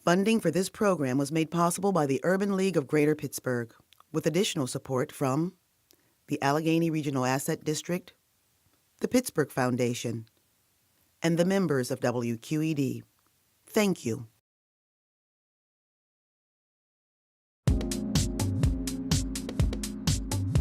Funding for this program was made possible by the Urban League of Greater Pittsburgh, with additional support from the Allegheny Regional Asset District, the Pittsburgh Foundation, and the members of WQED. Thank you.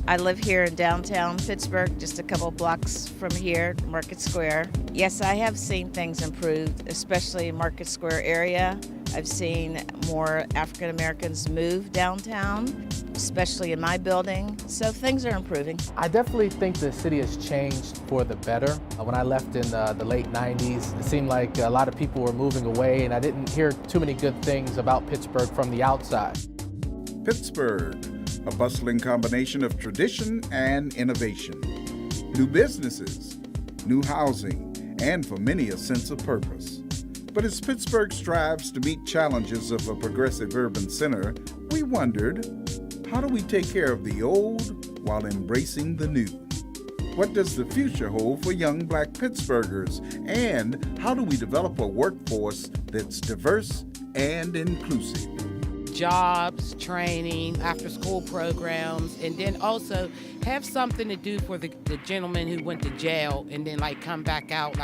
I live here in downtown Pittsburgh, just a couple blocks from here, Market Square. Yes, I have seen things improve, especially in Market Square area. I've seen more African Americans move downtown, especially in my building, so things are improving. I definitely think the city has changed for the better. When I left in the late 90s, it seemed like a lot of people were moving away, and I didn't hear too many good things about Pittsburgh from the outside. Pittsburgh, a bustling combination of tradition and innovation. New businesses, new housing, and for many a sense of purpose. But as Pittsburgh strives to meet challenges of a progressive urban center, we wondered, how do we take care of the old while embracing the new? What does the future hold for young Black Pittsburghers? And how do we develop a workforce that's diverse and inclusive? Jobs, training, after-school programs, and then also have something to do for the gentlemen who went to jail and then come back out,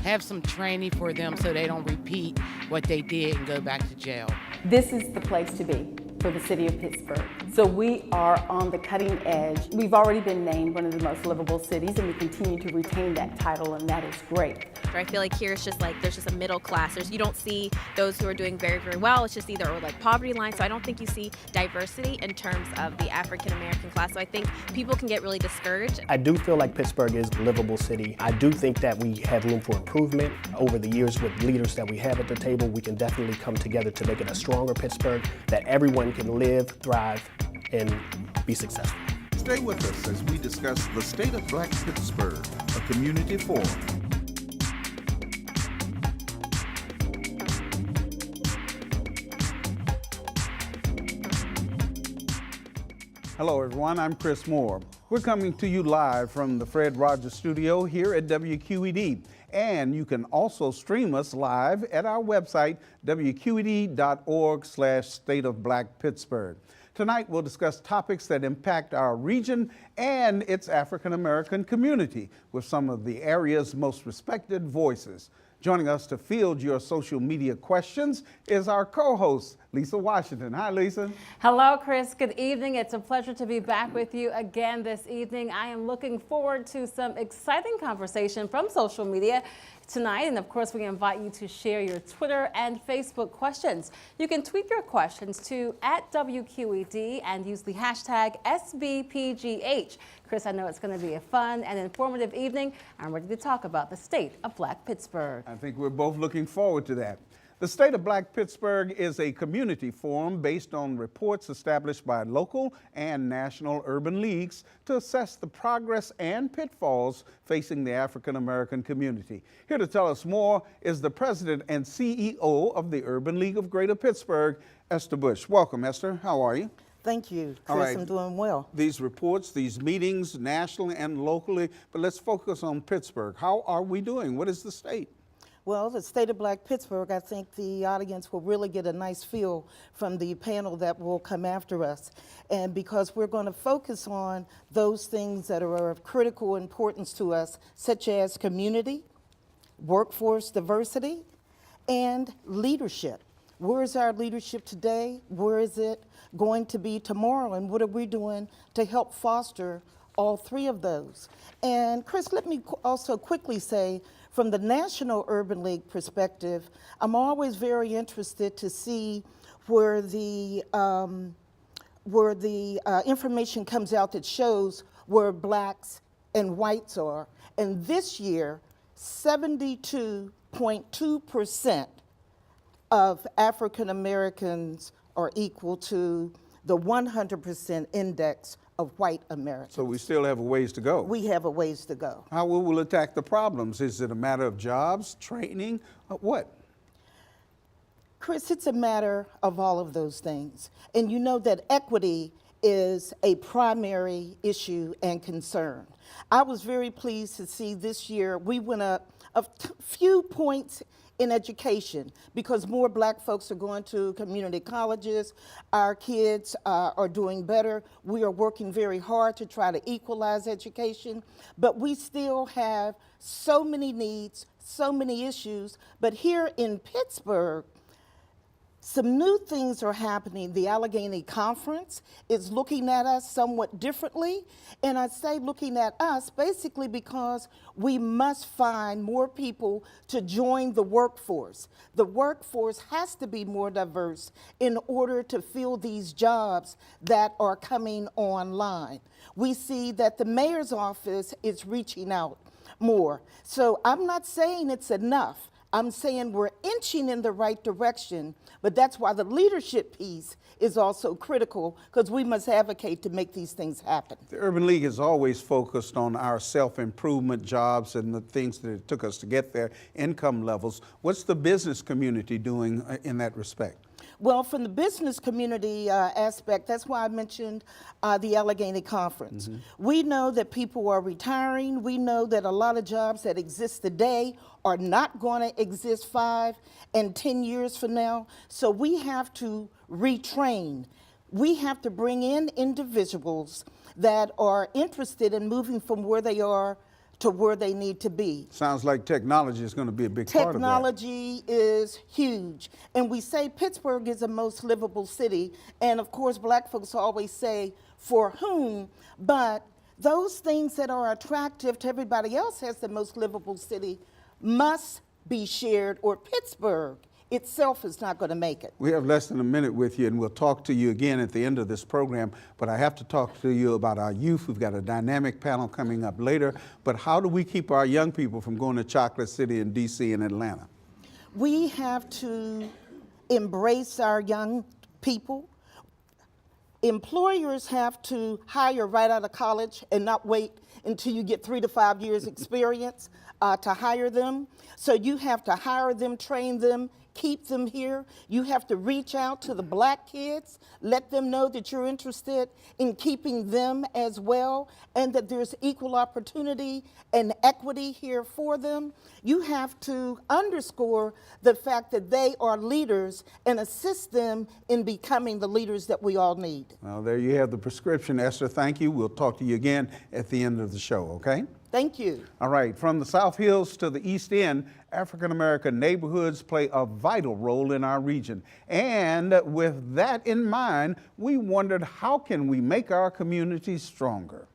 have some training for them so they don't repeat what they did and go back to jail. This is the place to be for the city of Pittsburgh. So we are on the cutting edge. We've already been named one of the most livable cities, and we continue to retain that title, and that is great. I feel like here it's just there's just a middle class. You don't see those who are doing very, very well. It's just either poverty line. So I don't think you see diversity in terms of the African American class. So I think people can get really discouraged. I do feel like Pittsburgh is a livable city. I do think that we have room for improvement. Over the years with leaders that we have at the table, we can definitely come together to make it a stronger Pittsburgh that everyone can live, thrive, and be successful. Stay with us as we discuss the state of Black Pittsburgh, a community forum. Hello everyone, I'm Chris Moore. We're coming to you live from the Fred Rogers Studio here at WQED. And you can also stream us live at our website, wqed.org/stateofblackpittsburgh. Tonight we'll discuss topics that impact our region and its African American community with some of the area's most respected voices. Joining us to field your social media questions is our co-host, Lisa Washington. Hi, Lisa. Hello, Chris. Good evening. It's a pleasure to be back with you again this evening. I am looking forward to some exciting conversation from social media tonight. And of course, we invite you to share your Twitter and Facebook questions. You can tweet your questions to @WQED and use the hashtag SBPGH. Chris, I know it's going to be a fun and informative evening. I'm ready to talk about the state of Black Pittsburgh. I think we're both looking forward to that. The State of Black Pittsburgh is a community forum based on reports established by local and national urban leagues to assess the progress and pitfalls facing the African American community. Here to tell us more is the president and CEO of the Urban League of Greater Pittsburgh, Esther Bush. Welcome, Esther. How are you? Thank you, Chris. All right. I'm doing well. These reports, these meetings, nationally and locally, but let's focus on Pittsburgh. How are we doing? What is the state? Well, the state of Black Pittsburgh, I think the audience will really get a nice feel from the panel that will come after us. And because we're going to focus on those things that are of critical importance to us, such as community, workforce diversity, and leadership. Where is our leadership today? Where is it going to be tomorrow? And what are we doing to help foster all three of those? And Chris, let me also quickly say, from the National Urban League perspective, I'm always very interested to see where the information comes out that shows where blacks and whites are. And this year, 72.2% of African Americans are equal to the 100% index of white Americans. So we still have a ways to go. We have a ways to go. How will we attack the problems? Is it a matter of jobs, training, what? Chris, it's a matter of all of those things. And you know that equity is a primary issue and concern. I was very pleased to see this year we went up a few points in education, because more black folks are going to community colleges. Our kids are doing better. We are working very hard to try to equalize education, but we still have so many needs, so many issues. But here in Pittsburgh, some new things are happening. The Allegheny Conference is looking at us somewhat differently, and I say looking at us basically because we must find more people to join the workforce. The workforce has to be more diverse in order to fill these jobs that are coming online. We see that the mayor's office is reaching out more. So I'm not saying it's enough. I'm saying we're inching in the right direction, but that's why the leadership piece is also critical, because we must advocate to make these things happen. The Urban League has always focused on our self-improvement jobs and the things that it took us to get there, income levels. What's the business community doing in that respect? Well, from the business community aspect, that's why I mentioned the Allegheny Conference. We know that people are retiring. We know that a lot of jobs that exist today are not going to exist 5 and 10 years from now. So we have to retrain. We have to bring in individuals that are interested in moving from where they are to where they need to be. Sounds like technology is going to be a big part of that. Technology is huge. And we say Pittsburgh is the most livable city. And of course, black folks always say, for whom? But those things that are attractive to everybody else as the most livable city must be shared, or Pittsburgh itself is not going to make it. We have less than a minute with you, and we'll talk to you again at the end of this program, but I have to talk to you about our youth. We've got a dynamic panel coming up later, but how do we keep our young people from going to Chocolate City in DC and Atlanta? We have to embrace our young people. Employers have to hire right out of college and not wait until you get 3 to 5 years experience to hire them. So you have to hire them, train them, keep them here. You have to reach out to the black kids, let them know that you're interested in keeping them as well, and that there's equal opportunity and equity here for them. You have to underscore the fact that they are leaders and assist them in becoming the leaders that we all need. Well, there you have the prescription, Esther. Thank you. We'll talk to you again at the end of the show, okay? Thank you. All right, from the South Hills to the East End, African-American neighborhoods play a vital role in our region. And with that in mind, we wondered, how can we make our communities stronger?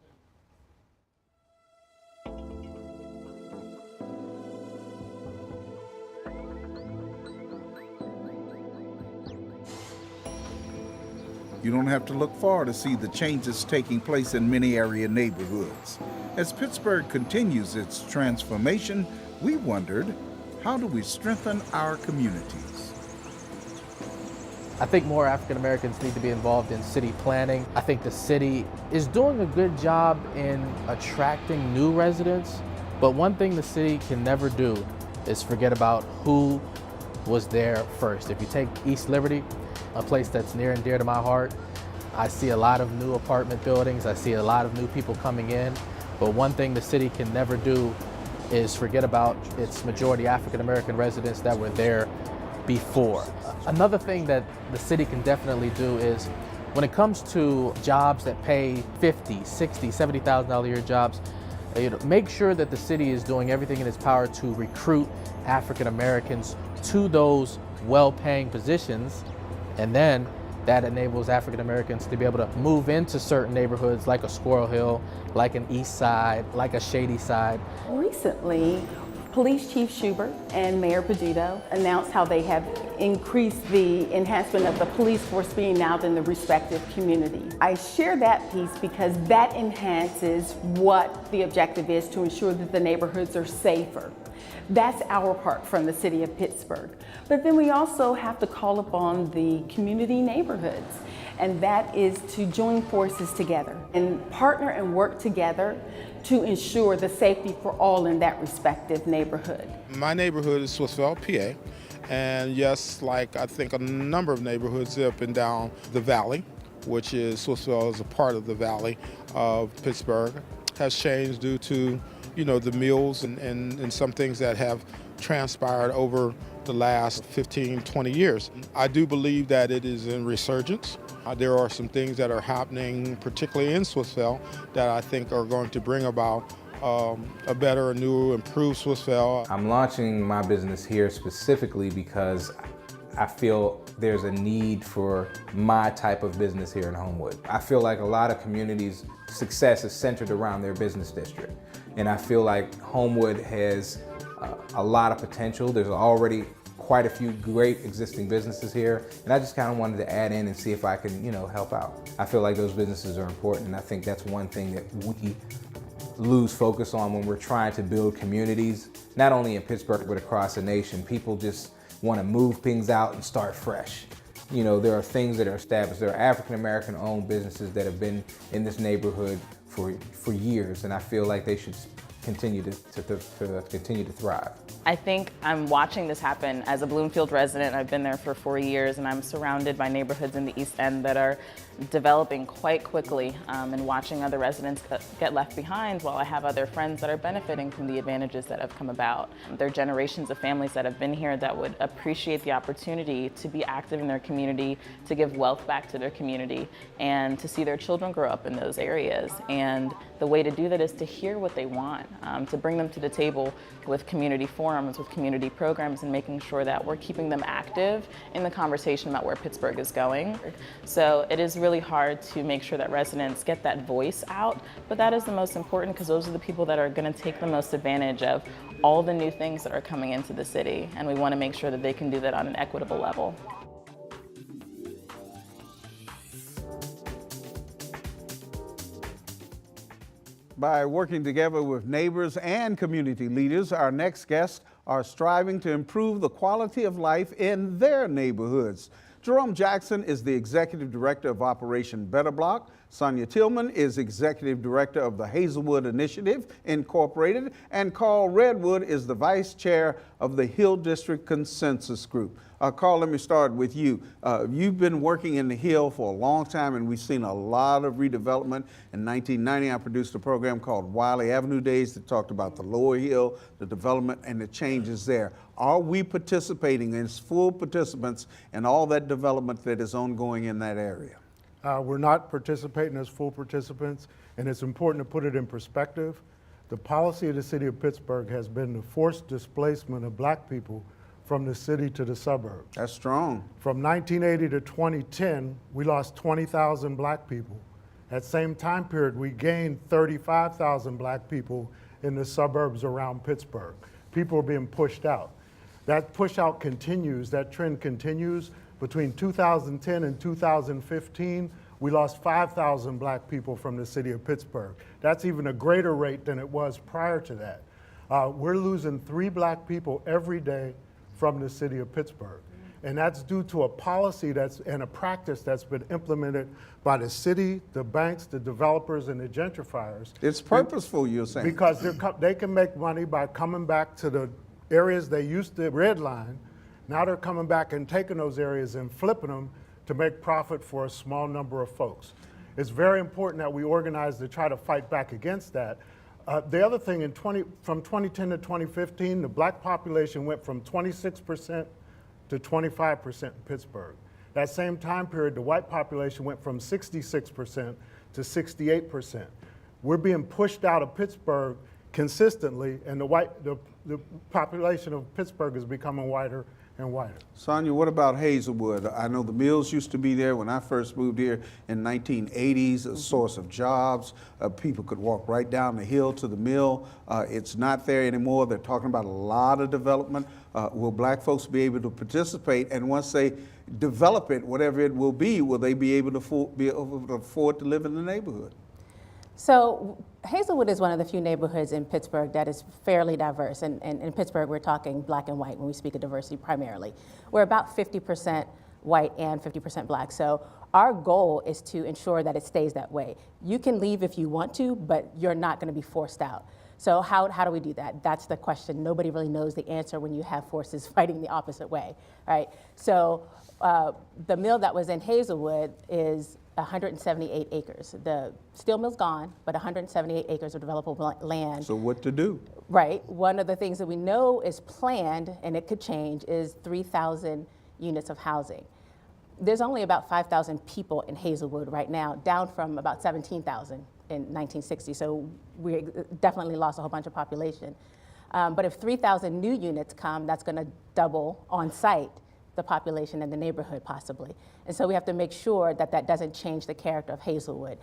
You don't have to look far to see the changes taking place in many area neighborhoods. As Pittsburgh continues its transformation, we wondered, how do we strengthen our communities? I think more African Americans need to be involved in city planning. I think the city is doing a good job in attracting new residents, but one thing the city can never do is forget about who was there first. If you take East Liberty, a place that's near and dear to my heart, I see a lot of new apartment buildings, I see a lot of new people coming in, but one thing the city can never do is forget about its majority African American residents that were there before. Another thing that the city can definitely do is, when it comes to jobs that pay $50,000, $60,000, $70,000 a year jobs, make sure that the city is doing everything in its power to recruit African Americans to those well-paying positions, and then that enables African Americans to be able to move into certain neighborhoods like a Squirrel Hill, like an East Side, like a Shady Side. Recently, Police Chief Schubert and Mayor Pedito announced how they have increased the enhancement of the police force being out in the respective communities. I share that piece because that enhances what the objective is, to ensure that the neighborhoods are safer. That's our part from the city of Pittsburgh. But then we also have to call upon the community neighborhoods, and that is to join forces together and partner and work together to ensure the safety for all in that respective neighborhood. My neighborhood is Swissville, PA, and yes, like I think a number of neighborhoods up and down the valley, which is Swissville is a part of the valley of Pittsburgh, has changed due to the mills and some things that have transpired over the last 15, 20 years. I do believe that it is in resurgence. There are some things that are happening, particularly in Swissvale, that I think are going to bring about a better, new, improved Swissvale. I'm launching my business here specifically because I feel there's a need for my type of business here in Homewood. I feel like a lot of communities' success is centered around their business district. And I feel like Homewood has a lot of potential. There's already quite a few great existing businesses here. And I just kind of wanted to add in and see if I can, help out. I feel like those businesses are important. And I think that's one thing that we lose focus on when we're trying to build communities, not only in Pittsburgh, but across the nation. People just want to move things out and start fresh. There are things that are established. There are African-American owned businesses that have been in this neighborhood for years, and I feel like they should continue to continue to thrive. I think I'm watching this happen as a Bloomfield resident. I've been there for 4 years, and I'm surrounded by neighborhoods in the East End that are developing quite quickly, and watching other residents get left behind while I have other friends that are benefiting from the advantages that have come about. There are generations of families that have been here that would appreciate the opportunity to be active in their community, to give wealth back to their community, and to see their children grow up in those areas. And the way to do that is to hear what they want, to bring them to the table with community forums, with community programs, and making sure that we're keeping them active in the conversation about where Pittsburgh is going. So it is really hard to make sure that residents get that voice out, but that is the most important because those are the people that are going to take the most advantage of all the new things that are coming into the city, and we want to make sure that they can do that on an equitable level. By working together with neighbors and community leaders, our next guests are striving to improve the quality of life in their neighborhoods. Jerome Jackson is the Executive Director of Operation Better Block. Sonia Tillman is Executive Director of the Hazelwood Initiative, Incorporated. And Carl Redwood is the Vice Chair of the Hill District Consensus Group. Carl, let me start with you. You've been working in the Hill for a long time, and we've seen a lot of redevelopment. In 1990, I produced a program called Wiley Avenue Days that talked about the Lower Hill, the development, and the changes there. Are we participating as full participants in all that development that is ongoing in that area? We're not participating as full participants, and it's important to put it in perspective. The policy of the city of Pittsburgh has been the forced displacement of black people from the city to the suburbs. That's strong. From 1980 to 2010, we lost 20,000 black people. At the same time period, we gained 35,000 black people in the suburbs around Pittsburgh. People are being pushed out. That push out continues, that trend continues. Between 2010 and 2015, we lost 5,000 black people from the city of Pittsburgh. That's even a greater rate than it was prior to that. We're losing 3 black people every day from the city of Pittsburgh. And that's due to a policy and a practice that's been implemented by the city, the banks, the developers, and the gentrifiers. It's purposeful, you're saying? Because they can make money by coming back to the areas they used to redline. Now they're coming back and taking those areas and flipping them to make profit for a small number of folks. It's very important that we organize to try to fight back against that. The other thing, from 2010 to 2015, the black population went from 26% to 25% in Pittsburgh. That same time period, the white population went from 66% to 68%. We're being pushed out of Pittsburgh consistently, and the population of Pittsburgh is becoming whiter and whiter. Sonia, what about Hazelwood? I know the mills used to be there when I first moved here in 1980s, a source of jobs. People could walk right down the hill to the mill. It's not there anymore. They're talking about a lot of development. Will black folks be able to participate? And once they develop it, whatever it will they be able to afford to live in the neighborhood? So Hazelwood is one of the few neighborhoods in Pittsburgh that is fairly diverse. And in Pittsburgh, we're talking black and white when we speak of diversity primarily. We're about 50% white and 50% black. So our goal is to ensure that it stays that way. You can leave if you want to, but you're not going to be forced out. So how do we do that? That's the question. Nobody really knows the answer when you have forces fighting the opposite way, right? So the mill that was in Hazelwood is 178 acres. The steel mill's gone, but 178 acres of developable land. So what to do? Right. One of the things that we know is planned, and it could change, is 3,000 units of housing. There's only about 5,000 people in Hazelwood right now, down from about 17,000 in 1960. So we definitely lost a whole bunch of population. But if 3,000 new units come, that's going to double on site the population in the neighborhood possibly. And so we have to make sure that that doesn't change the character of Hazelwood.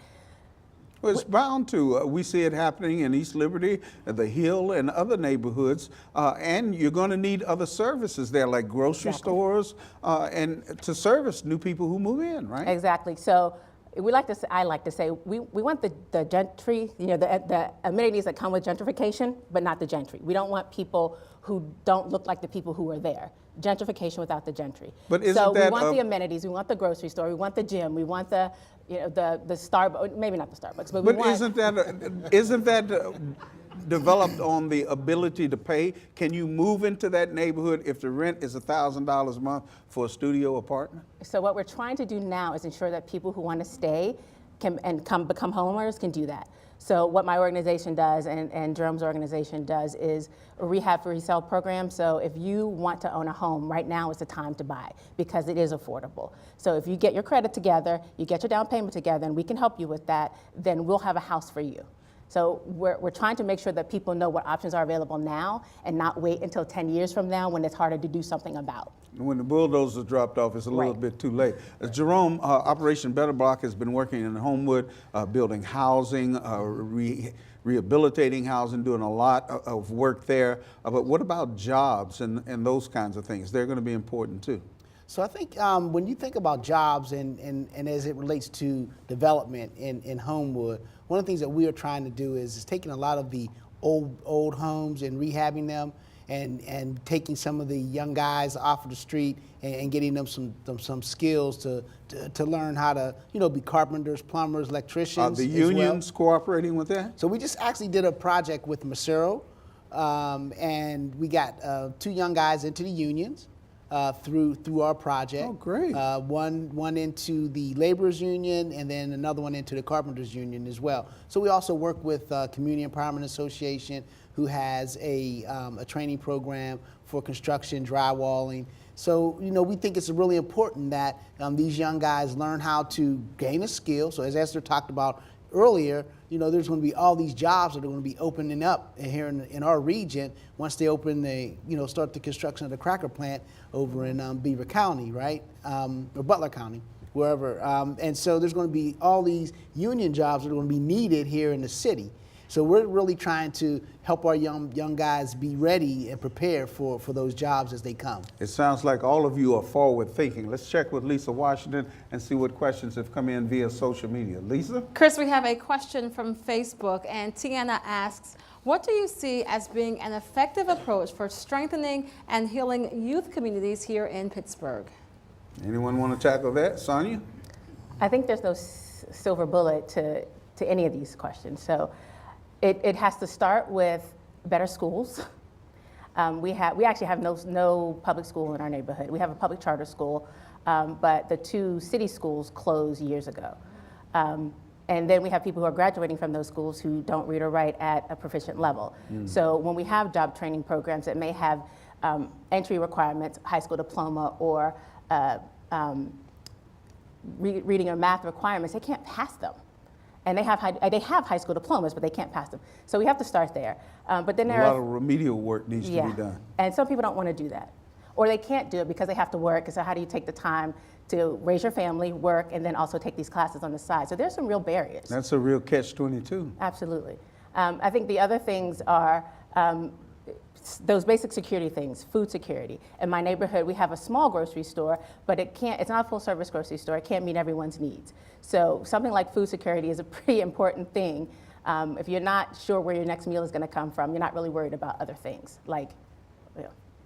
Well, it's bound to. We see it happening in East Liberty, the Hill, and other neighborhoods. And you're going to need other services there, like grocery stores, and to service new people who move in, right? Exactly. So we like to say, I like to say, we want the gentry, you know, the amenities that come with gentrification, but not the gentry. We don't want people who don't look like the people who are there. Gentrification without the gentry. But isn't so we that want the amenities, we want the grocery store, we want the gym, we want the, you know, the Starbucks, maybe not the Starbucks, but we want. Isn't that developed on the ability to pay? Can you move into that neighborhood if the rent is $1,000 a month for a studio apartment? So what we're trying to do now is ensure that people who want to stay and become homeowners can do that. So what my organization does and Jerome's organization does is a rehab for resale program. So if you want to own a home, right now is the time to buy because it is affordable. So if you get your credit together, you get your down payment together, and we can help you with that, then we'll have a house for you. So we're trying to make sure that people know what options are available now and not wait until 10 years from now when it's harder to do something about. When the bulldozer dropped off, it's a little bit too late. Jerome, Operation Better Block has been working in Homewood, building housing, rehabilitating housing, doing a lot of work there. But what about jobs and those kinds of things? They're going to be important too. So I think when you think about jobs and as it relates to development in Homewood, one of the things that we are trying to do is taking a lot of the old homes and rehabbing them and taking some of the young guys off of the street and getting them some skills to learn how to, you know, be carpenters, plumbers, electricians. Are the unions cooperating with that? So we just actually did a project with Macero, and we got 2 young guys into the unions. Through our project. Oh, great. One into the laborers union and then another one into the carpenters union as well. So we also work with Community Empowerment Association, who has a training program for construction, drywalling. So, you know, we think it's really important that these young guys learn how to gain a skill. So as Esther talked about earlier, you know, there's going to be all these jobs that are going to be opening up here in our region once they open start the construction of the cracker plant over in Beaver County, right? Or Butler County, wherever. And so there's going to be all these union jobs that are going to be needed here in the city. So we're really trying to help our young guys be ready and prepared for those jobs as they come. It sounds like all of you are forward thinking. Let's check with Lisa Washington and see what questions have come in via social media. Lisa? Chris, we have a question from Facebook, and Tiana asks, what do you see as being an effective approach for strengthening and healing youth communities here in Pittsburgh? Anyone want to tackle that? Sonia? I think there's no silver bullet to any of these questions. So it has to start with better schools. We actually have no public school in our neighborhood. We have a public charter school, but the 2 city schools closed years ago. And then we have people who are graduating from those schools who don't read or write at a proficient level. So when we have job training programs that may have entry requirements, high school diploma, or reading or math requirements, they can't pass them. And they have high school diplomas, but they can't pass them. So we have to start there. But then there a lot of remedial work needs to be done. And some people don't want to do that. Or they can't do it because they have to work. So how do you take the time to raise your family, work, and then also take these classes on the side? So there's some real barriers. That's a real catch-22. Absolutely. I think the other things are those basic security things, food security. In my neighborhood, we have a small grocery store, but it's not a full-service grocery store. It can't meet everyone's needs. So something like food security is a pretty important thing. If you're not sure where your next meal is going to come from, you're not really worried about other things, like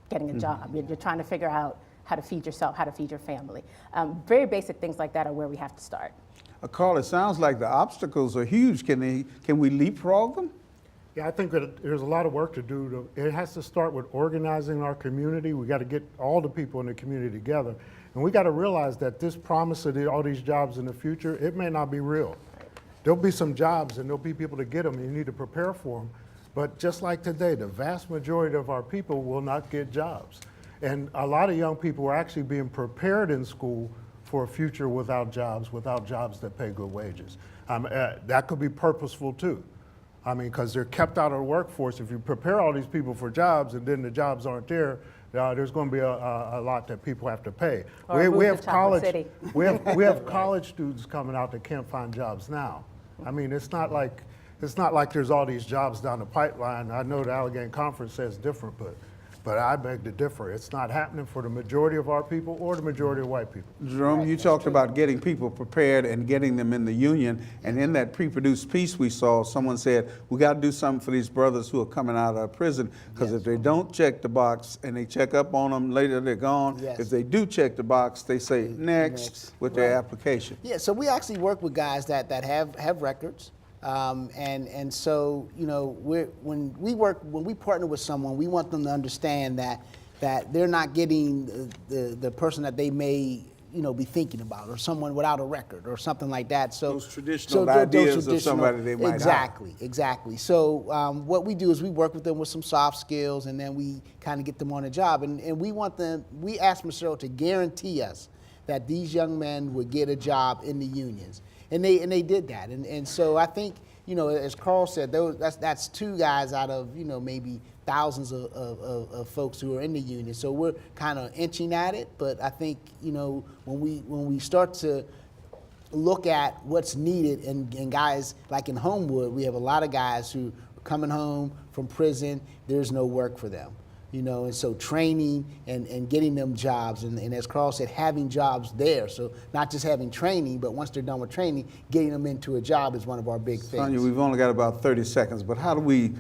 getting a job. You're trying to figure out how to feed yourself, how to feed your family. Very basic things like that are where we have to start. Carl, it sounds like the obstacles are huge. Can we leapfrog them? Yeah, I think that there's a lot of work to do. It has to start with organizing our community. We got to get all the people in the community together. And we got to realize that this promise of all these jobs in the future, it may not be real. There'll be some jobs and there'll be people to get them, and you need to prepare for them. But just like today, the vast majority of our people will not get jobs. And a lot of young people are actually being prepared in school for a future without jobs that pay good wages. That could be purposeful too. I mean, because they're kept out of the workforce. If you prepare all these people for jobs and then the jobs aren't there, there's going to be a lot that people have to pay. We have college students coming out that can't find jobs now. I mean, it's not like there's all these jobs down the pipeline. I know the Allegheny Conference says different, but I beg to differ. It's not happening for the majority of our people or the majority of white people. Jerome, you talked about getting people prepared and getting them in the union. And in that pre-produced piece we saw, someone said, we got to do something for these brothers who are coming out of prison, because if they don't check the box and they check up on them, later they're gone. Yes. If they do check the box, they say next with their application. Yeah, so we actually work with guys that have records. And so, you know, when we partner with someone, we want them to understand that they're not getting the person that they may, you know, be thinking about, or someone without a record or something like that. So those traditional ideas of somebody they might Exactly. So what we do is we work with them with some soft skills, and then we kind of get them on a job. And we asked Michelle to guarantee us that these young men would get a job in the unions. And they did that, and so I think, you know, as Carl said, that's two guys out of, you know, maybe thousands of folks who are in the union. So we're kind of inching at it, but I think, you know, when we start to look at what's needed, and guys like in Homewood, we have a lot of guys who are coming home from prison. There's no work for them. You know, and so training and getting them jobs, and as Carl said, having jobs there. So not just having training, but once they're done with training, getting them into a job is one of our big things. Sonia, we've only got about 30 seconds, but how do we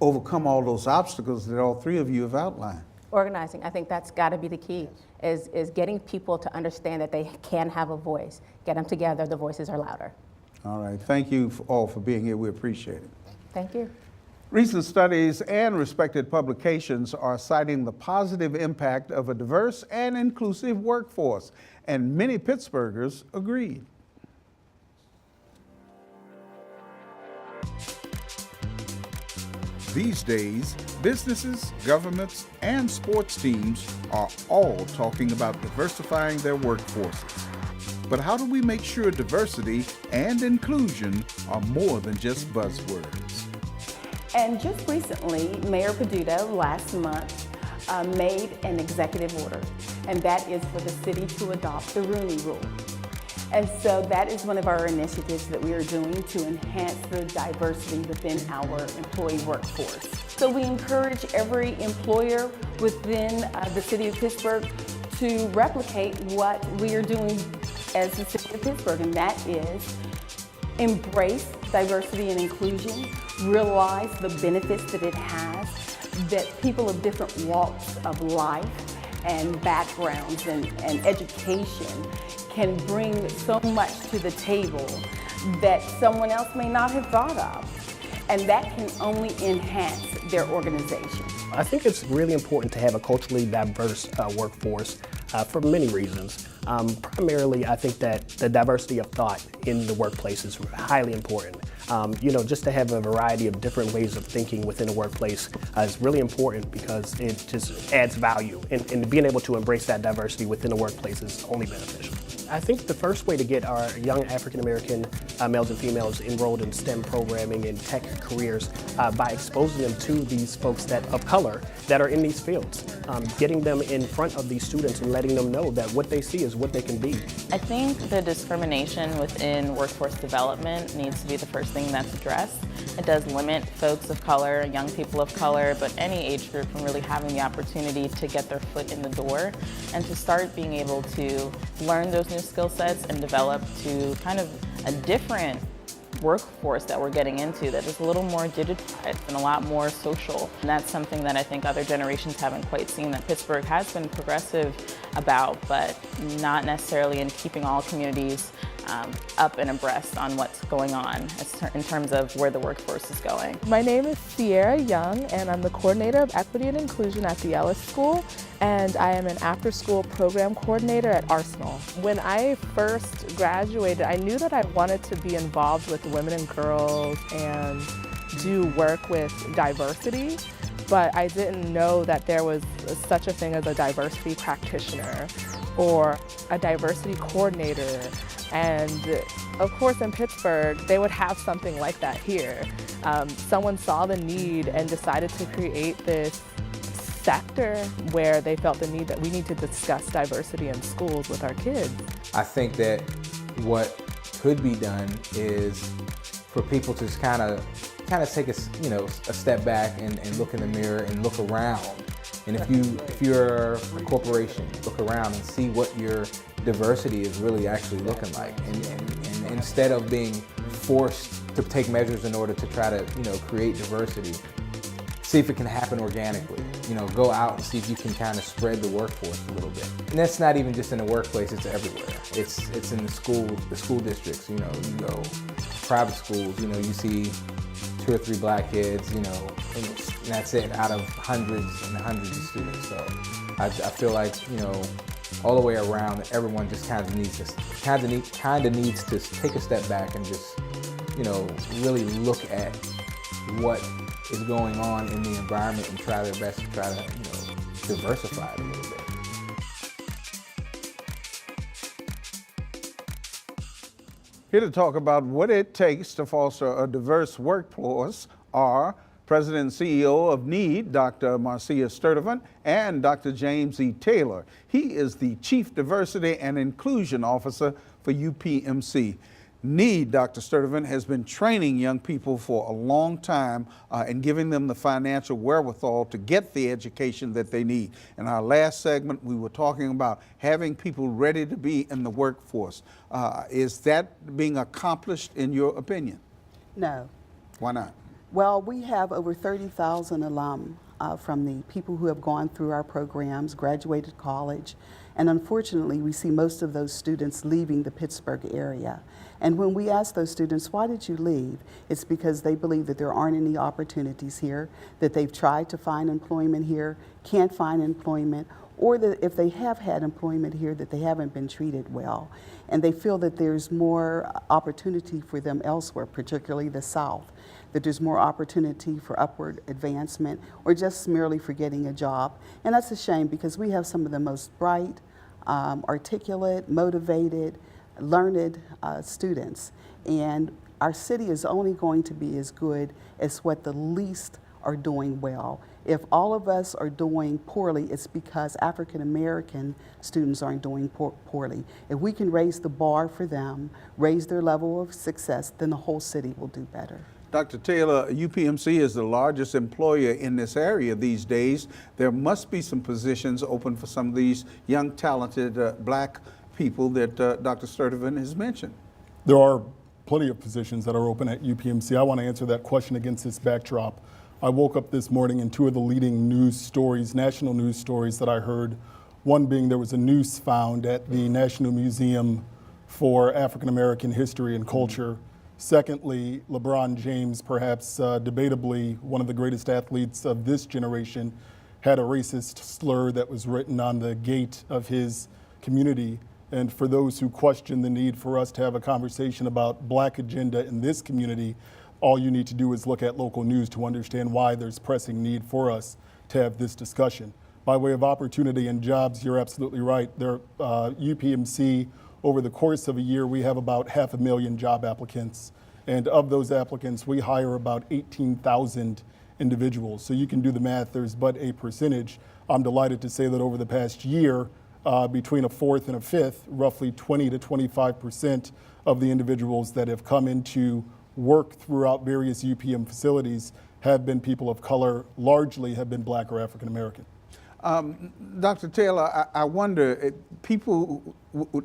overcome all those obstacles that all three of you have outlined? Organizing, I think that's got to be the key, is getting people to understand that they can have a voice. Get them together, the voices are louder. All right, thank you all for being here. We appreciate it. Thank you. Recent studies and respected publications are citing the positive impact of a diverse and inclusive workforce, and many Pittsburghers agreed. These days, businesses, governments, and sports teams are all talking about diversifying their workforces. But how do we make sure diversity and inclusion are more than just buzzwords? And just recently, Mayor Peduto last month made an executive order, and that is for the city to adopt the Rooney Rule. And so that is one of our initiatives that we are doing to enhance the diversity within our employee workforce. So we encourage every employer within the city of Pittsburgh to replicate what we are doing as the city of Pittsburgh, and that is embrace diversity and inclusion, realize the benefits that it has, that people of different walks of life and backgrounds and education can bring so much to the table that someone else may not have thought of. And that can only enhance their organization. I think it's really important to have a culturally diverse workforce for many reasons. Primarily, I think that the diversity of thought in the workplace is highly important. You know, just to have a variety of different ways of thinking within a workplace is really important, because it just adds value. And being able to embrace that diversity within the workplace is only beneficial. I think the first way to get our young African-American males and females enrolled in STEM programming and tech careers by exposing them to these folks of color that are in these fields. Getting them in front of these students and letting them know that what they see is what they can be. I think the discrimination within workforce development needs to be the first thing that's addressed. It does limit folks of color, young people of color, but any age group from really having the opportunity to get their foot in the door and to start being able to learn those new skill sets and develop to kind of a different workforce that we're getting into that is a little more digitized and a lot more social. And that's something that I think other generations haven't quite seen, that Pittsburgh has been progressive about, but not necessarily in keeping all communities up and abreast on what's going on in terms of where the workforce is going. My name is Sierra Young, and I'm the coordinator of equity and inclusion at the Ellis School, and I am an after-school program coordinator at Arsenal. When I first graduated, I knew that I wanted to be involved with women and girls and do work with diversity, but I didn't know that there was such a thing as a diversity practitioner or a diversity coordinator. And of course in Pittsburgh, they would have something like that here. Someone saw the need and decided to create this sector where they felt the need that we need to discuss diversity in schools with our kids. I think that what could be done is for people to just kind of take a step back and look in the mirror and look around. And if you're a corporation, look around and see what your diversity is really actually looking like. And instead of being forced to take measures in order to try to create diversity, see if it can happen organically. Go out and see if you can kind of spread the workforce a little bit. And that's not even just in the workplace, it's everywhere. It's in the school districts, you go private schools, you see 2 or 3 black kids, and that's it out of hundreds and hundreds of students. So I feel like, all the way around, everyone just kind of needs to take a step back and just, really look at what is going on in the environment and try their best to try to, diversify it a little bit. Here to talk about what it takes to foster a diverse workforce are President and CEO of NEED, Dr. Marcia Sturdivant, and Dr. James E. Taylor. He is the Chief Diversity and Inclusion Officer for UPMC. NEED, Dr. Sturdivant, has been training young people for a long time and giving them the financial wherewithal to get the education that they need. In our last segment, we were talking about having people ready to be in the workforce. Is that being accomplished in your opinion? No. Why not? Well, we have over 30,000 alum from the people who have gone through our programs, graduated college, and unfortunately we see most of those students leaving the Pittsburgh area. And when we ask those students, why did you leave? It's because they believe that there aren't any opportunities here, that they've tried to find employment here, can't find employment, or that if they have had employment here, that they haven't been treated well. And they feel that there's more opportunity for them elsewhere, particularly the South, that there's more opportunity for upward advancement or just merely for getting a job. And that's a shame because we have some of the most bright, articulate, motivated, learned students. And our city is only going to be as good as what the least are doing well. If all of us are doing poorly, it's because African American students aren't doing poorly. If we can raise the bar for them, raise their level of success, then the whole city will do better. Dr. Taylor, UPMC is the largest employer in this area these days. There must be some positions open for some of these young, talented black people that Dr. Sturdivant has mentioned. There are plenty of positions that are open at UPMC. I want to answer that question against this backdrop. I woke up this morning and 2 of the leading news stories, national news stories that I heard, one being there was a noose found at the National Museum for African American History and Culture. Secondly, LeBron James, perhaps debatably one of the greatest athletes of this generation, had a racist slur that was written on the gate of his community. And for those who question the need for us to have a conversation about black agenda in this community, all you need to do is look at local news to understand why there's pressing need for us to have this discussion. By way of opportunity and jobs, you're absolutely right. UPMC, over the course of a year, we have about 500,000 job applicants. And of those applicants, we hire about 18,000 individuals. So you can do the math, there's but a percentage. I'm delighted to say that over the past year, between a fourth and a fifth, roughly 20 to 25% of the individuals that have come into work throughout various UPM facilities have been people of color, largely have been black or African American. Dr. Taylor, I wonder, people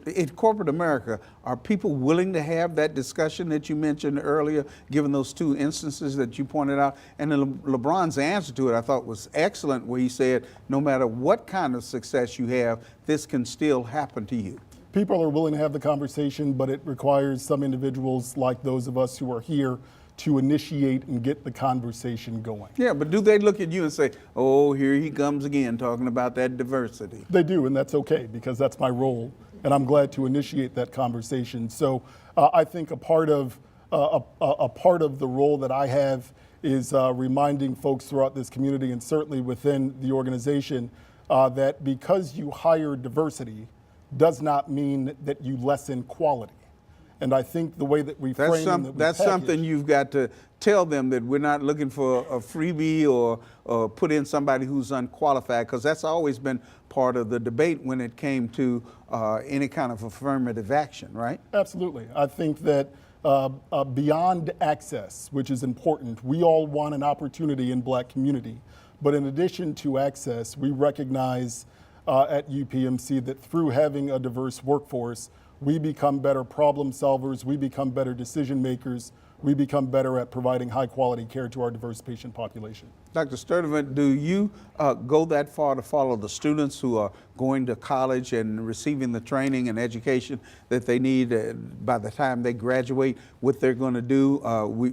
in corporate America, are people willing to have that discussion that you mentioned earlier, given those 2 instances that you pointed out? And then LeBron's answer to it, I thought, was excellent, where he said, no matter what kind of success you have, this can still happen to you. People are willing to have the conversation, but it requires some individuals like those of us who are here to initiate and get the conversation going. Yeah, but do they look at you and say, oh, here he comes again talking about that diversity? They do, and that's okay, because that's my role, and I'm glad to initiate that conversation. So I think a part of the role that I have is reminding folks throughout this community, and certainly within the organization, that because you hire diversity does not mean that you lessen quality. And I think the way that we frame and that we that's package, something you've got to tell them, that we're not looking for a freebie or put in somebody who's unqualified, because that's always been part of the debate when it came to any kind of affirmative action, right? Absolutely. I think that beyond access, which is important, we all want an opportunity in Black community. But in addition to access, we recognize at UPMC that through having a diverse workforce, we become better problem solvers, we become better decision makers, we become better at providing high quality care to our diverse patient population. Dr. Sturdivant, do you go that far to follow the students who are going to college and receiving the training and education that they need by the time they graduate, what they're going to do?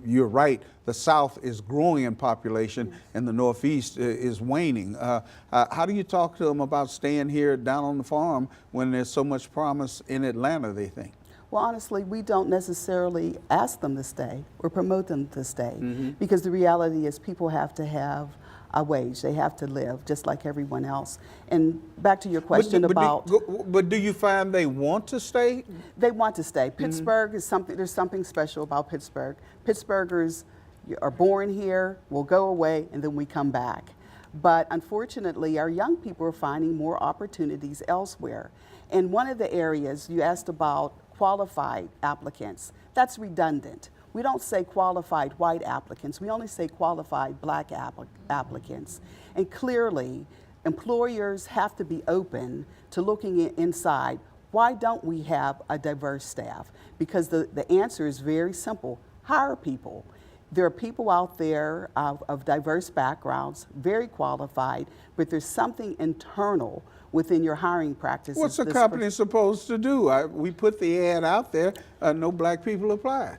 You're right, the South is growing in population and the Northeast is waning. How do you talk to them about staying here down on the farm when there's so much promise in Atlanta, they think? Well, honestly, we don't necessarily ask them to stay or promote them to stay, because the reality is people have to have a wage. They have to live just like everyone else. And back to your question but do you find they want to stay? They want to stay. Pittsburgh is something, there's something special about Pittsburgh. Pittsburghers are born here, will go away, and then we come back. But unfortunately, our young people are finding more opportunities elsewhere. And one of the areas you asked about qualified applicants, that's redundant. We don't say qualified white applicants, we only say qualified Black applicants. And clearly, employers have to be open to looking inside. Why don't we have a diverse staff? Because the answer is very simple: hire people. There are people out there of diverse backgrounds, very qualified, but there's something internal within your hiring practices. What's a company supposed to do? We put the ad out there, no Black people apply.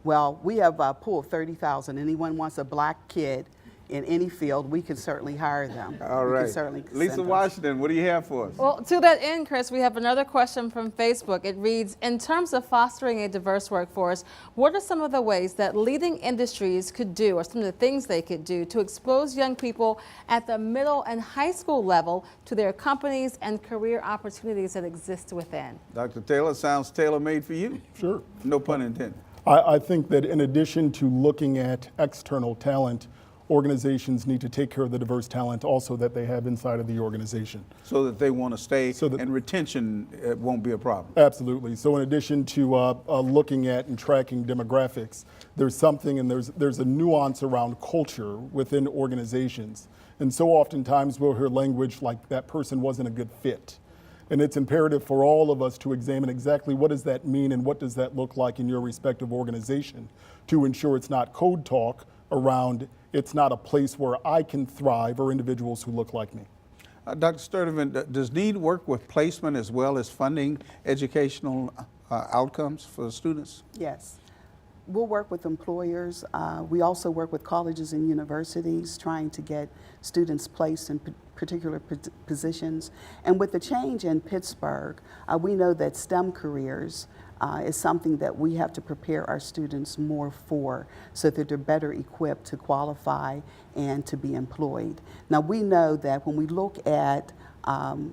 Well, we have a pool of 30,000. Anyone wants a Black kid in any field, we can certainly hire them. All right. Lisa Washington, what do you have for us? Well, to that end, Chris, we have another question from Facebook. It reads, in terms of fostering a diverse workforce, what are some of the ways that leading industries could do, or some of the things they could do, to expose young people at the middle and high school level to their companies and career opportunities that exist within? Dr. Taylor, sounds tailor-made for you. Sure. No pun intended. I think that in addition to looking at external talent, organizations need to take care of the diverse talent also that they have inside of the organization. So that they want to stay, and retention won't be a problem. Absolutely. So in addition to looking at and tracking demographics, there's something, and there's a nuance around culture within organizations. And so oftentimes we'll hear language like that person wasn't a good fit. And it's imperative for all of us to examine exactly what does that mean and what does that look like in your respective organization to ensure it's not code talk around it's not a place where I can thrive or individuals who look like me. Dr. Sturdivant, does NEED work with placement as well as funding educational outcomes for students? Yes. We'll work with employers. We also work with colleges and universities trying to get students placed in particular positions. And with the change in Pittsburgh, we know that STEM careers is something that we have to prepare our students more for so that they're better equipped to qualify and to be employed. Now we know that when we look at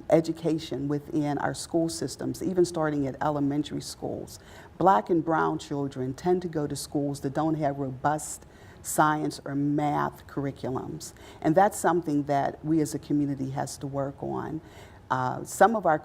education within our school systems, even starting at elementary schools, Black and brown children tend to go to schools that don't have robust science or math curriculums. And that's something that we as a community has to work on. Some of our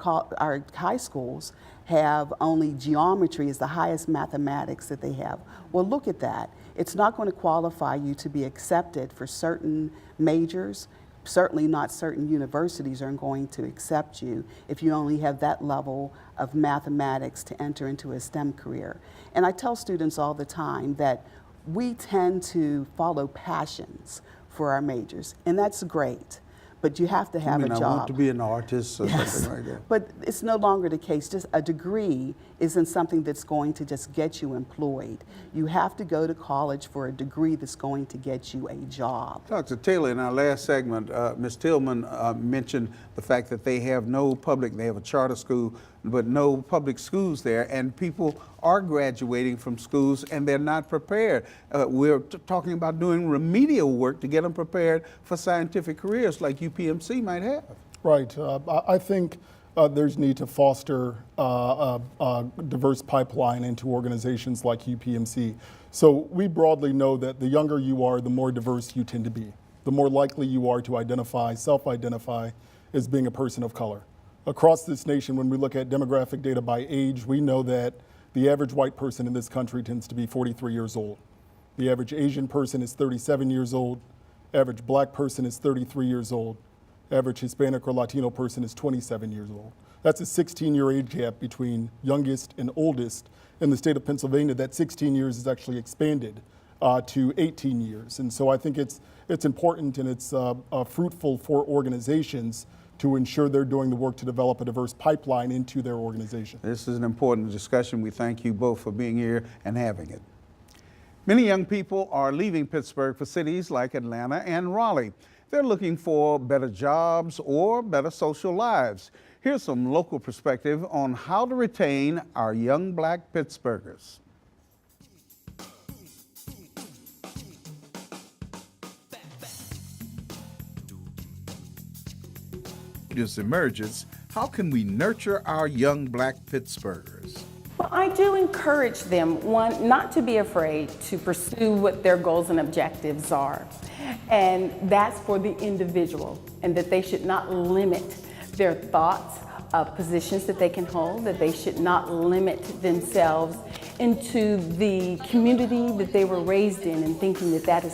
high schools have only geometry as the highest mathematics that they have. Well, look at that. It's not going to qualify you to be accepted for certain majors. Certainly not certain universities are going to accept you if you only have that level of mathematics to enter into a STEM career. And I tell students all the time that we tend to follow passions for our majors, and that's great. but you have to have a job. I want to be an artist or something like that. But it's no longer the case. Just a degree isn't something that's going to just get you employed. You have to go to college for a degree that's going to get you a job. Dr. Taylor, in our last segment, Ms. Tillman mentioned the fact that they have they have a charter school, but no public schools there, and people are graduating from schools and they're not prepared. We're talking about doing remedial work to get them prepared for scientific careers like UPMC might have. Right. I think there's need to foster a diverse pipeline into organizations like UPMC. So we broadly know that the younger you are, the more diverse you tend to be. The more likely you are to self-identify as being a person of color. Across this nation, when we look at demographic data by age, we know that the average white person in this country tends to be 43 years old. The average Asian person is 37 years old. Average black person is 33 years old. Average Hispanic or Latino person is 27 years old. That's a 16-year age gap between youngest and oldest. In the state of Pennsylvania, that 16 years is actually expanded to 18 years. And so I think it's important and it's fruitful for organizations to ensure they're doing the work to develop a diverse pipeline into their organization. This is an important discussion. We thank you both for being here and having it. Many young people are leaving Pittsburgh for cities like Atlanta and Raleigh. They're looking for better jobs or better social lives. Here's some local perspective on how to retain our young black Pittsburghers. This emerges, how can we nurture our young black Pittsburghers? Well, I do encourage them, one, not to be afraid to pursue what their goals and objectives are. And that's for the individual, and that they should not limit their thoughts of positions that they can hold, that they should not limit themselves into the community that they were raised in and thinking that that is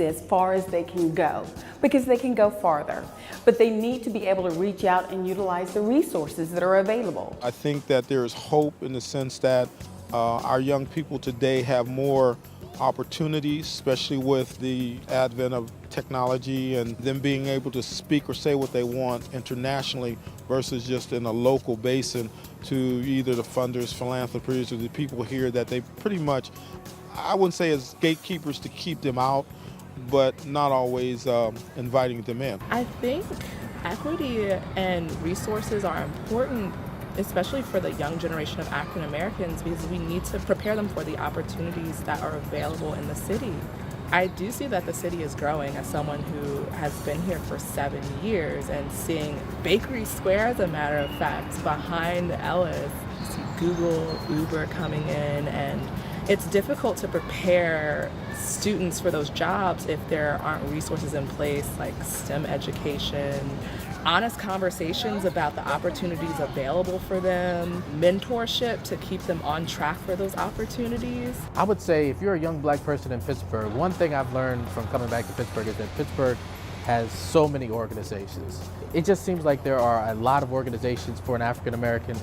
as far as they can go, because they can go farther. But they need to be able to reach out and utilize the resources that are available. I think that there is hope in the sense that our young people today have more opportunities, especially with the advent of technology and them being able to speak or say what they want internationally versus just in a local basin to either the funders, philanthropists, or the people here that they pretty much, I wouldn't say as gatekeepers to keep them out, but not always inviting them in. I think equity and resources are important, especially for the young generation of African Americans, because we need to prepare them for the opportunities that are available in the city. I do see that the city is growing as someone who has been here for 7 years and seeing Bakery Square, as a matter of fact, behind Ellis. You see Google, Uber coming in, and it's difficult to prepare students for those jobs if there aren't resources in place like STEM education, honest conversations about the opportunities available for them, mentorship to keep them on track for those opportunities. I would say if you're a young black person in Pittsburgh, one thing I've learned from coming back to Pittsburgh is that Pittsburgh has so many organizations. It just seems like there are a lot of organizations for an African American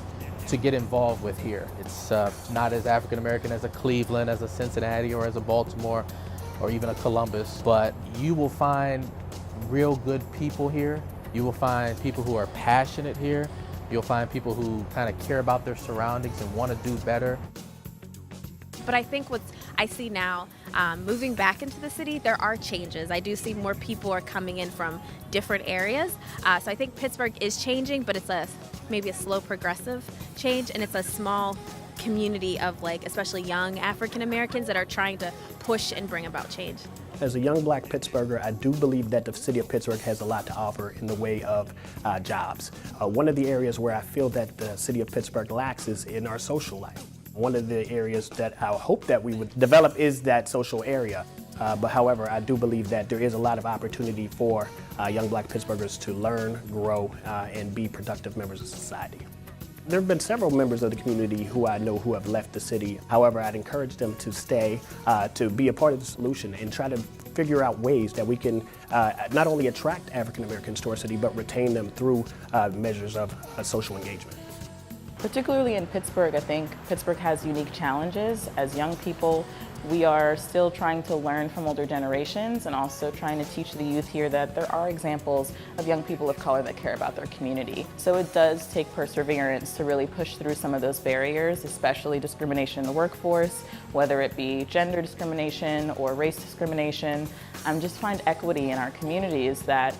to get involved with here. It's not as African American as a Cleveland, as a Cincinnati, or as a Baltimore, or even a Columbus, but you will find real good people here. You will find people who are passionate here. You'll find people who kind of care about their surroundings and want to do better. But I think what I see now, moving back into the city, there are changes. I do see more people are coming in from different areas. So I think Pittsburgh is changing, but it's maybe a slow progressive change, and it's a small community of especially young African Americans that are trying to push and bring about change. As a young black Pittsburgher, I do believe that the city of Pittsburgh has a lot to offer in the way of jobs. One of the areas where I feel that the city of Pittsburgh lacks is in our social life. One of the areas that I hope that we would develop is that social area. But however, I do believe that there is a lot of opportunity for young black Pittsburghers to learn, grow, and be productive members of society. There have been several members of the community who I know who have left the city. However, I'd encourage them to stay, to be a part of the solution and try to figure out ways that we can not only attract African Americans to our city, but retain them through measures of social engagement. Particularly in Pittsburgh, I think Pittsburgh has unique challenges. As young people, we are still trying to learn from older generations and also trying to teach the youth here that there are examples of young people of color that care about their community. So it does take perseverance to really push through some of those barriers, especially discrimination in the workforce, whether it be gender discrimination or race discrimination. Just find equity in our communities that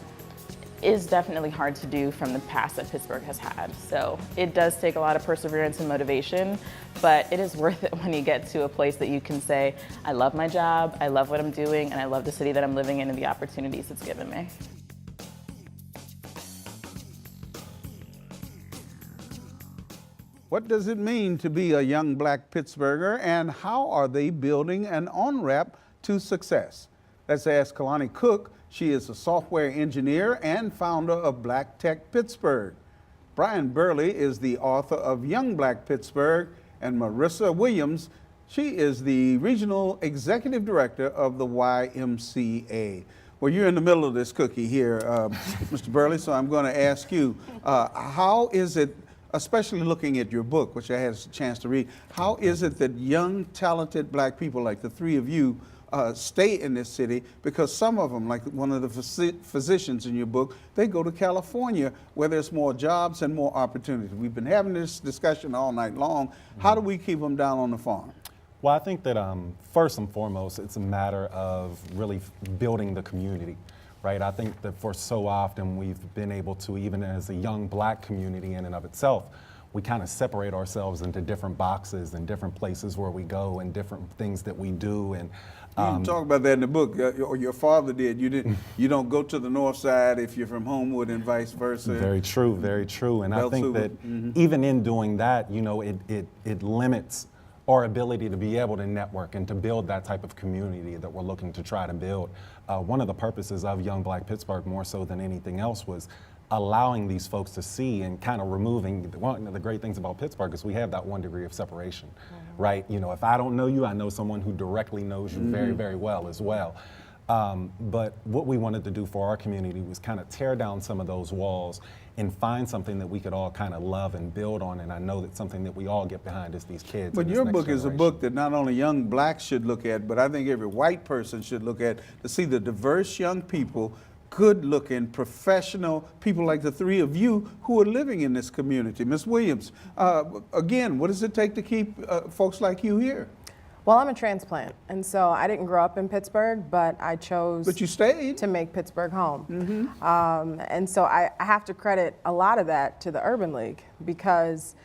is definitely hard to do from the past that Pittsburgh has had. So it does take a lot of perseverance and motivation, but it is worth it when you get to a place that you can say, I love my job, I love what I'm doing, and I love the city that I'm living in and the opportunities it's given me. What does it mean to be a young black Pittsburgher, and how are they building an on-ramp to success? Let's ask Kalani Cook. She is a software engineer and founder of Black Tech Pittsburgh. Brian Burley is the author of Young Black Pittsburgh, and Marissa Williams, she is the regional executive director of the YMCA. Well, you're in the middle of this cookie here, Mr. Burley, so I'm going to ask you, how is it, especially looking at your book, which I had a chance to read, how is it that young, talented black people like the three of you stay in this city? Because some of them, like one of the physicians in your book, they go to California where there's more jobs and more opportunities. We've been having this discussion all night long. How do we keep them down on the farm? Well, I think that first and foremost, it's a matter of really building the community, right? I think that for so often we've been able to, even as a young black community in and of itself, we kind of separate ourselves into different boxes and different places where we go and different things that we do. And you didn't talk about that in the book, or your father did. You didn't. You don't go to the north side if you're from Homewood and vice versa. Very true, very true. And I think that even in doing that, you know, it limits our ability to be able to network and to build that type of community that we're looking to try to build. One of the purposes of Young Black Pittsburgh, more so than anything else, was allowing these folks to see and kind of removing, one of the great things about Pittsburgh is we have that 1 degree of separation, right? You know, if I don't know you, I know someone who directly knows you very, very well as well. But what we wanted to do for our community was kind of tear down some of those walls and find something that we could all kind of love and build on. And I know that something that we all get behind is these kids. But your book is a book that not only young blacks should look at, but I think every white person should look at to see the diverse young people, good-looking, professional people like the three of you who are living in this community. Ms. Williams, again, what does it take to keep folks like you here? Well, I'm a transplant, and so I didn't grow up in Pittsburgh, but I chose But you stayed. to make Pittsburgh home. And so I have to credit a lot of that to the Urban League, because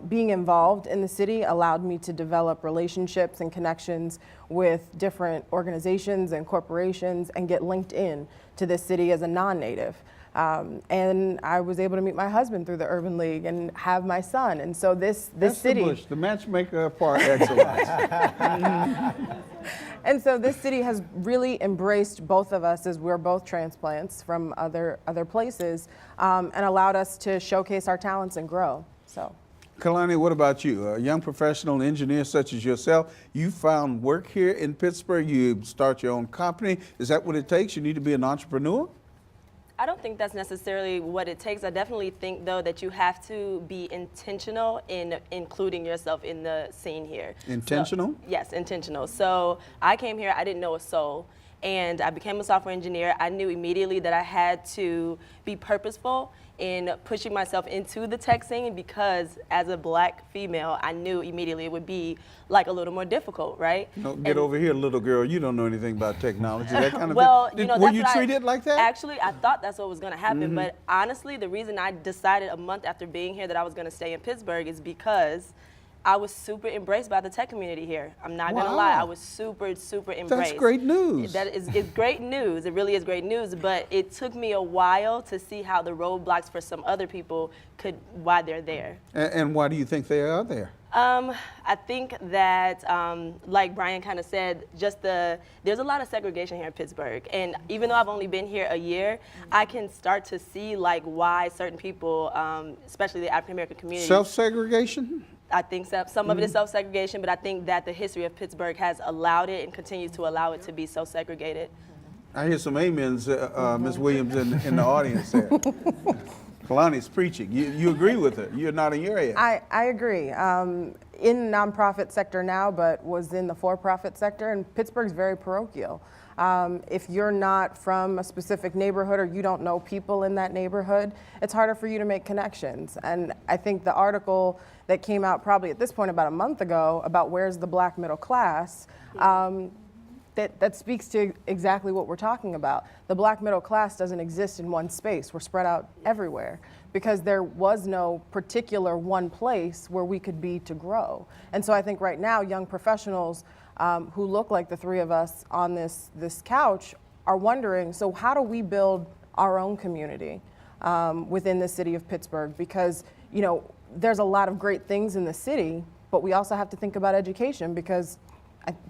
being involved in the city allowed me to develop relationships and connections with different organizations and corporations and get linked in to this city as a non-native. And I was able to meet my husband through the Urban League and have my son. And so this city, the Bush, the matchmaker par excellence. And so this city has really embraced both of us, as we're both transplants from other places, and allowed us to showcase our talents and grow. So. Kalani, what about you? A young professional engineer such as yourself, you found work here in Pittsburgh, you start your own company. Is that what it takes? You need to be an entrepreneur? I don't think that's necessarily what it takes. I definitely think, though, that you have to be intentional in including yourself in the scene here. Intentional? So, yes, intentional. So I came here, I didn't know a soul, and I became a software engineer. I knew immediately that I had to be purposeful in pushing myself into the tech scene, because as a black female, I knew immediately it would be like a little more difficult, right? No, get over here, little girl. You don't know anything about technology. That kind of well, thing. You know, Were you treated like that? Actually, I thought that's what was going to happen. But honestly, the reason I decided a month after being here that I was going to stay in Pittsburgh is because I was super embraced by the tech community here. I'm not going to lie. I was super, super embraced. That's great news. It's great news. It really is great news. But it took me a while to see how the roadblocks for some other people why they're there. And why do you think they are there? I think that, like Brian kind of said, there's a lot of segregation here in Pittsburgh. And even though I've only been here a year, I can start to see like why certain people, especially the African American community. Self-segregation? I think some of it is self-segregation, but I think that the history of Pittsburgh has allowed it and continues to allow it to be so segregated. I hear some amens, Ms. Williams, in the audience there. Kalani's preaching. You agree with her. You're nodding your head. I agree. In the nonprofit sector now, but was in the for-profit sector, and Pittsburgh's very parochial. If you're not from a specific neighborhood or you don't know people in that neighborhood, it's harder for you to make connections. And I think the article that came out probably at this point about a month ago about where's the black middle class, that speaks to exactly what we're talking about. The black middle class doesn't exist in one space. We're spread out everywhere because there was no particular one place where we could be to grow. And so I think right now young professionals who look like the three of us on this couch are wondering, so how do we build our own community within the city of Pittsburgh? Because, you know, there's a lot of great things in the city, but we also have to think about education because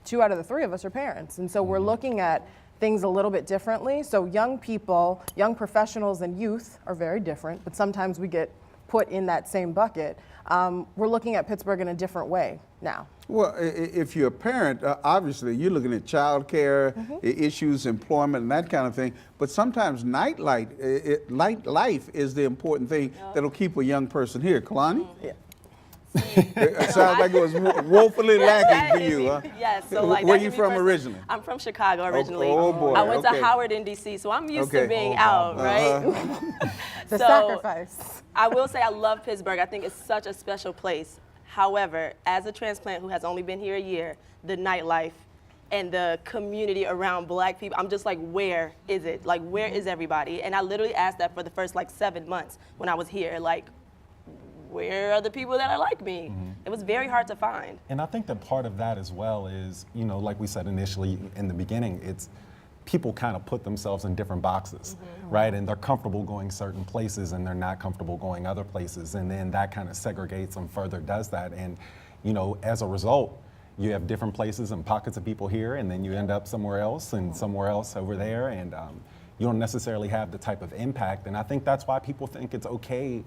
2 out of the 3 of us are parents. And so we're looking at things a little bit differently. So young people, young professionals and youth are very different, but sometimes we get put in that same bucket. We're looking at Pittsburgh in a different way now. Well, if you're a parent, obviously you're looking at child care, issues, employment, and that kind of thing. But sometimes nightlife is the important thing that'll keep a young person here. Kalani? Yeah. It sounds like it was woefully lacking for you, huh? Yes. So like, where are you from originally? I'm from Chicago originally. Oh boy. I went to Howard in DC, so I'm used to being out, right? The sacrifice. I will say I love Pittsburgh. I think it's such a special place. However, as a transplant who has only been here a year, the nightlife and the community around black people, I'm just like, where is it? Like, where is everybody? And I literally asked that for the first like 7 months when I was here. Like, where are the people that are like me? It was very hard to find. And I think that part of that as well is, you know, like we said initially in the beginning, it's people kind of put themselves in different boxes, right? And they're comfortable going certain places and they're not comfortable going other places. And then that kind of segregates and further does that. And, you know, as a result, you have different places and pockets of people here, and then you end up somewhere else and somewhere else over there. And you don't necessarily have the type of impact. And I think that's why people think it's okay,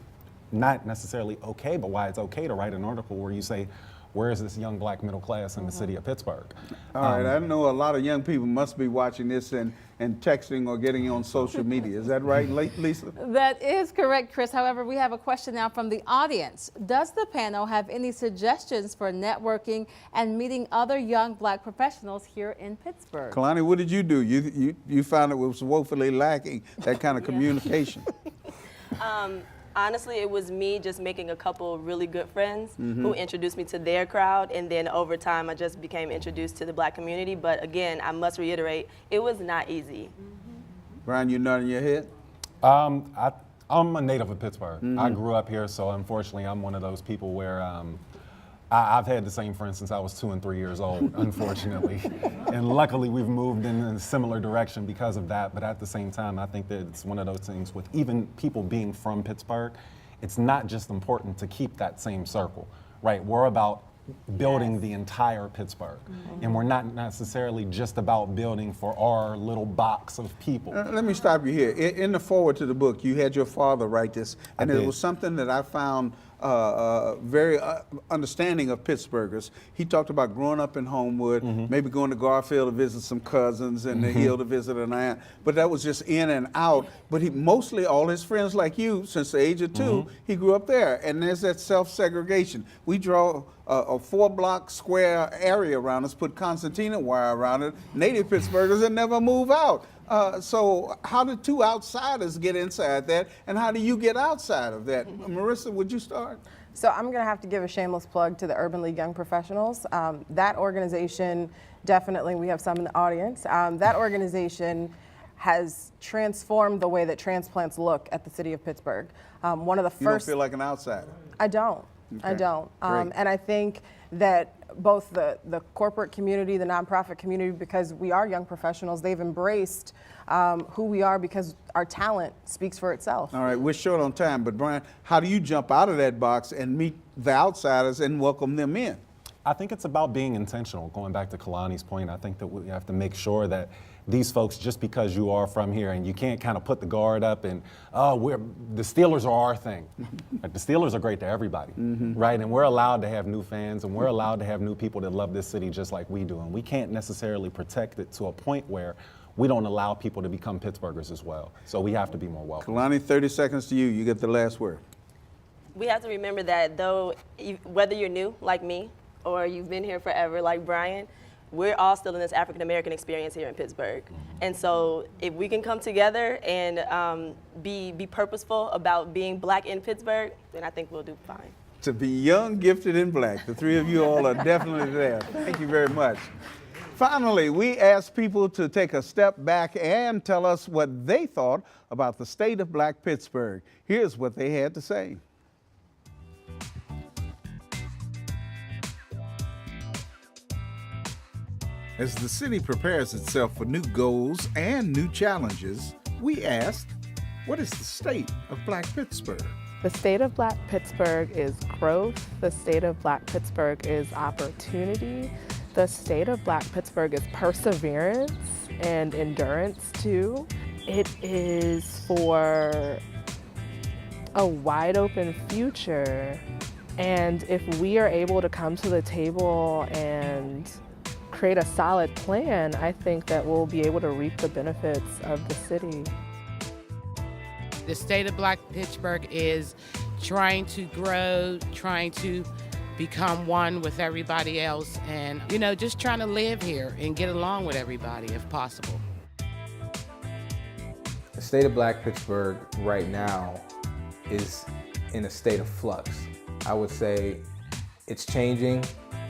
not necessarily okay, but why it's okay to write an article where you say, where is this young black middle class in the city of Pittsburgh? All right, I know a lot of young people must be watching this and texting or getting on social media. Is that right, Lisa? That is correct, Chris. However, we have a question now from the audience. Does the panel have any suggestions for networking and meeting other young black professionals here in Pittsburgh? Kalani, what did you do? You found it was woefully lacking, that kind of communication. Honestly, it was me just making a couple really good friends who introduced me to their crowd, and then over time I just became introduced to the black community. But again, I must reiterate, it was not easy. Brian, you nodding your head? I'm a native of Pittsburgh. I grew up here, so unfortunately I'm one of those people where I've had the same friends since I was 2 and 3 years old, unfortunately. And luckily we've moved in a similar direction because of that. But at the same time, I think that it's one of those things with even people being from Pittsburgh, it's not just important to keep that same circle, right? We're about building the entire Pittsburgh. And we're not necessarily just about building for our little box of people. Let me stop you here. In the foreword to the book, you had your father write this, and it was something that I found very understanding of Pittsburghers. He talked about growing up in Homewood, maybe going to Garfield to visit some cousins and the Hill to visit an aunt, but that was just in and out. But he mostly, all his friends like you, since the age of 2, he grew up there. And there's that self-segregation. We draw a 4-block square area around us, put concertina wire around it, native Pittsburghers that never move out. So how do 2 outsiders get inside that, and how do you get outside of that? Marissa, would you start? So I'm going to have to give a shameless plug to the Urban League Young Professionals. That organization, definitely, we have some in the audience, that organization has transformed the way that transplants look at the city of Pittsburgh. One of the first. You don't feel like an outsider? I don't. Okay. I don't. And I think that both the corporate community, the nonprofit community, because we are young professionals, they've embraced who we are because our talent speaks for itself. All right, we're short on time, but Brian, how do you jump out of that box and meet the outsiders and welcome them in? I think it's about being intentional. Going back to Kalani's point, I think that we have to make sure that these folks, just because you are from here and you can't kind of put the guard up and, the Steelers are our thing. Like, the Steelers are great to everybody, right? And we're allowed to have new fans, and we're allowed to have new people that love this city just like we do. And we can't necessarily protect it to a point where we don't allow people to become Pittsburghers as well. So we have to be more welcome. Kalani, 30 seconds to you. You get the last word. We have to remember that whether you're new like me or you've been here forever like Brian, we're all still in this African American experience here in Pittsburgh. And so if we can come together and be purposeful about being black in Pittsburgh, then I think we'll do fine. To be young, gifted, and black. The three of you all are definitely there. Thank you very much. Finally, we asked people to take a step back and tell us what they thought about the state of Black Pittsburgh. Here's what they had to say. As the city prepares itself for new goals and new challenges, we asked, what is the state of Black Pittsburgh? The state of Black Pittsburgh is growth. The state of Black Pittsburgh is opportunity. The state of Black Pittsburgh is perseverance and endurance too. It is for a wide open future. And if we are able to come to the table and create a solid plan, I think that we'll be able to reap the benefits of the city. The state of Black Pittsburgh is trying to grow, trying to become one with everybody else, and just trying to live here and get along with everybody if possible. The state of Black Pittsburgh right now is in a state of flux. I would say it's changing,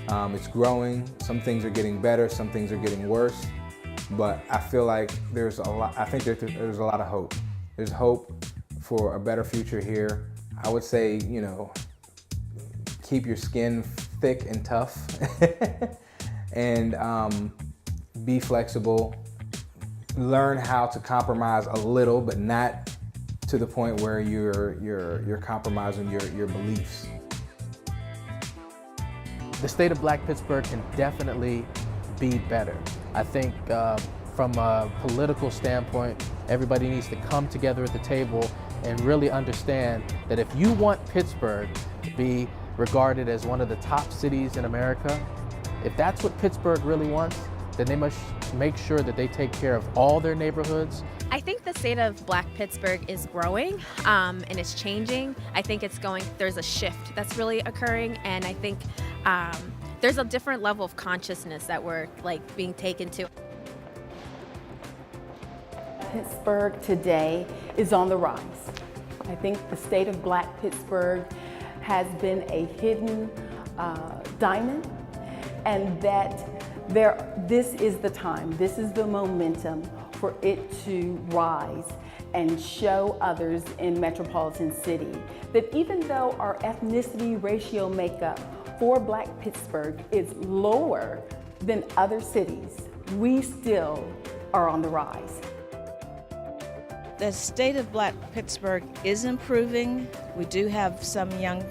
it's growing. Some things are getting better, some things are getting worse, but I feel like there's a lot of hope. There's hope for a better future here. I would say, keep your skin thick and tough and be flexible. Learn how to compromise a little, but not to the point where you're compromising your beliefs. The state of Black Pittsburgh can definitely be better. I think from a political standpoint, everybody needs to come together at the table and really understand that if you want Pittsburgh to be regarded as one of the top cities in America, if that's what Pittsburgh really wants, then they must make sure that they take care of all their neighborhoods. I think the state of Black Pittsburgh is growing and it's changing. I think there's a shift that's really occurring, and I think there's a different level of consciousness that we're being taken to. Pittsburgh today is on the rise. I think the state of Black Pittsburgh has been a hidden diamond, and that this is the time, this is the momentum for it to rise and show others in metropolitan city that even though our ethnicity ratio makeup for Black Pittsburgh is lower than other cities, we still are on the rise. The state of Black Pittsburgh is improving. We do have some young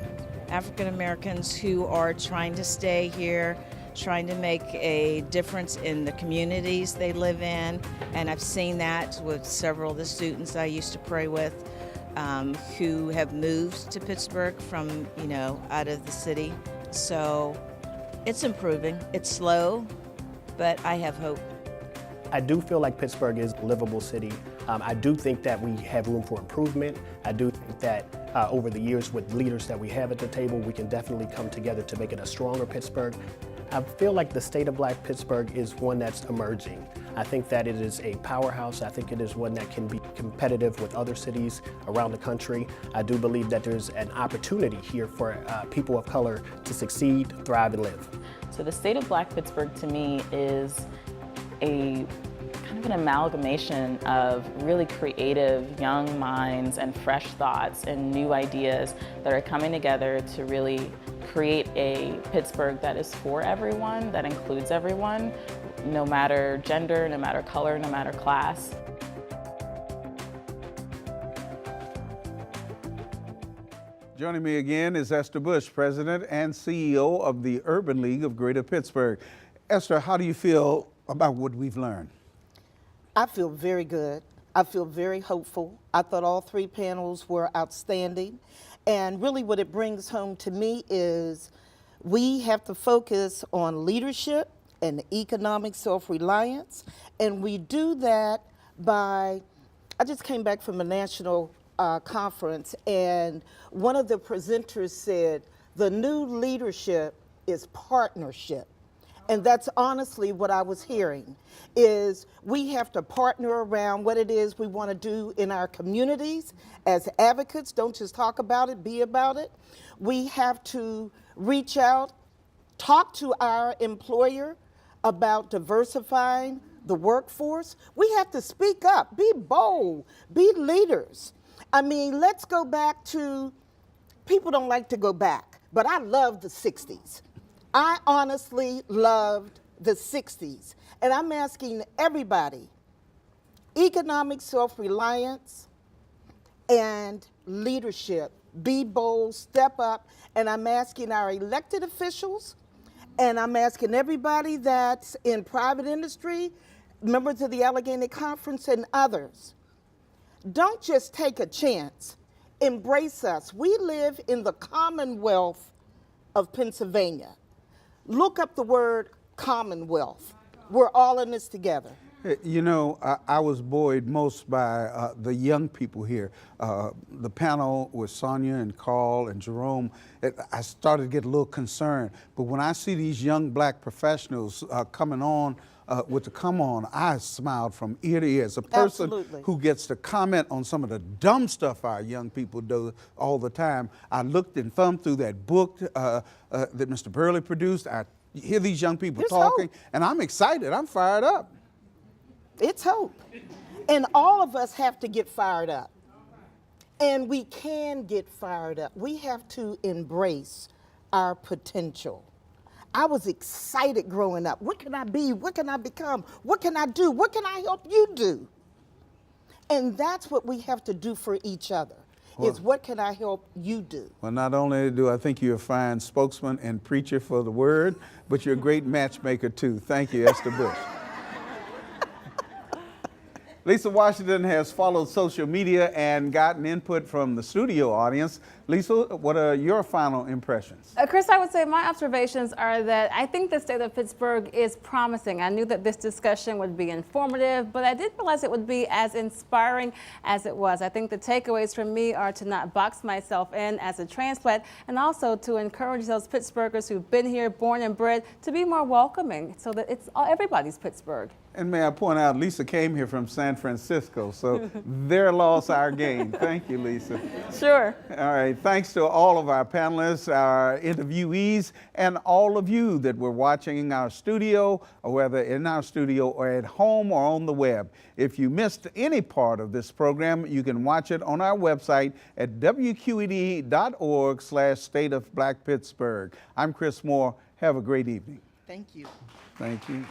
African Americans who are trying to stay here, trying to make a difference in the communities they live in. And I've seen that with several of the students I used to pray with who have moved to Pittsburgh from, out of the city. So it's improving. It's slow, but I have hope. I do feel like Pittsburgh is a livable city. I do think that we have room for improvement. I do think that over the years with leaders that we have at the table, we can definitely come together to make it a stronger Pittsburgh. I feel like the state of Black Pittsburgh is one that's emerging. I think that it is a powerhouse. I think it is one that can be competitive with other cities around the country. I do believe that there's an opportunity here for people of color to succeed, thrive, and live. So the state of Black Pittsburgh to me is a kind of an amalgamation of really creative young minds and fresh thoughts and new ideas that are coming together to really create a Pittsburgh that is for everyone, that includes everyone, no matter gender, no matter color, no matter class. Joining me again is Esther Bush, President and CEO of the Urban League of Greater Pittsburgh. Esther, how do you feel about what we've learned? I feel very good. I feel very hopeful. I thought all three panels were outstanding. And really what it brings home to me is we have to focus on leadership, and economic self-reliance. And we do that by, I just came back from a national conference, and one of the presenters said, the new leadership is partnership. And that's honestly what I was hearing, is we have to partner around what it is we want to do in our communities as advocates. Don't just talk about it, be about it. We have to reach out, talk to our employer about diversifying the workforce. We have to speak up, be bold, be leaders. I mean, let's go back to, people don't like to go back, but I love the 60s. I honestly loved the 60s. And I'm asking everybody, economic self-reliance and leadership. Be bold, step up. And I'm asking our elected officials, and I'm asking everybody that's in private industry, members of the Allegheny Conference and others, don't just take a chance. Embrace us. We live in the Commonwealth of Pennsylvania. Look up the word Commonwealth. We're all in this together. You know, I was buoyed most by the young people here. The panel with Sonia and Carl and Jerome, I started to get a little concerned. But when I see these young black professionals coming on with the come on, I smiled from ear to ear. As a person Absolutely. who gets to comment on some of the dumb stuff our young people do all the time, I looked and thumbed through that book that Mr. Burley produced. I hear these young people There's talking, hope. and I'm excited. I'm fired up. It's hope. And all of us have to get fired up. And we can get fired up. We have to embrace our potential. I was excited growing up. What can I be? What can I become? What can I do? What can I help you do? And that's what we have to do for each other, is what can I help you do? Well, not only do I think you're a fine spokesman and preacher for the word, but you're a great matchmaker too. Thank you, Esther Bush. Lisa Washington has followed social media and gotten input from the studio audience. Lisa, what are your final impressions? Chris, I would say my observations are that I think the state of Pittsburgh is promising. I knew that this discussion would be informative, but I didn't realize it would be as inspiring as it was. I think the takeaways from me are to not box myself in as a transplant, and also to encourage those Pittsburghers who've been here, born and bred, to be more welcoming so that it's everybody's Pittsburgh. And may I point out, Lisa came here from San Francisco, so their loss, our gain. Thank you, Lisa. Sure. All right, thanks to all of our panelists, our interviewees, and all of you that were watching our studio, or whether in our studio or at home or on the web. If you missed any part of this program, you can watch it on our website at wqed.org/State of Black Pittsburgh. I'm Chris Moore. Have a great evening. Thank you. Thank you.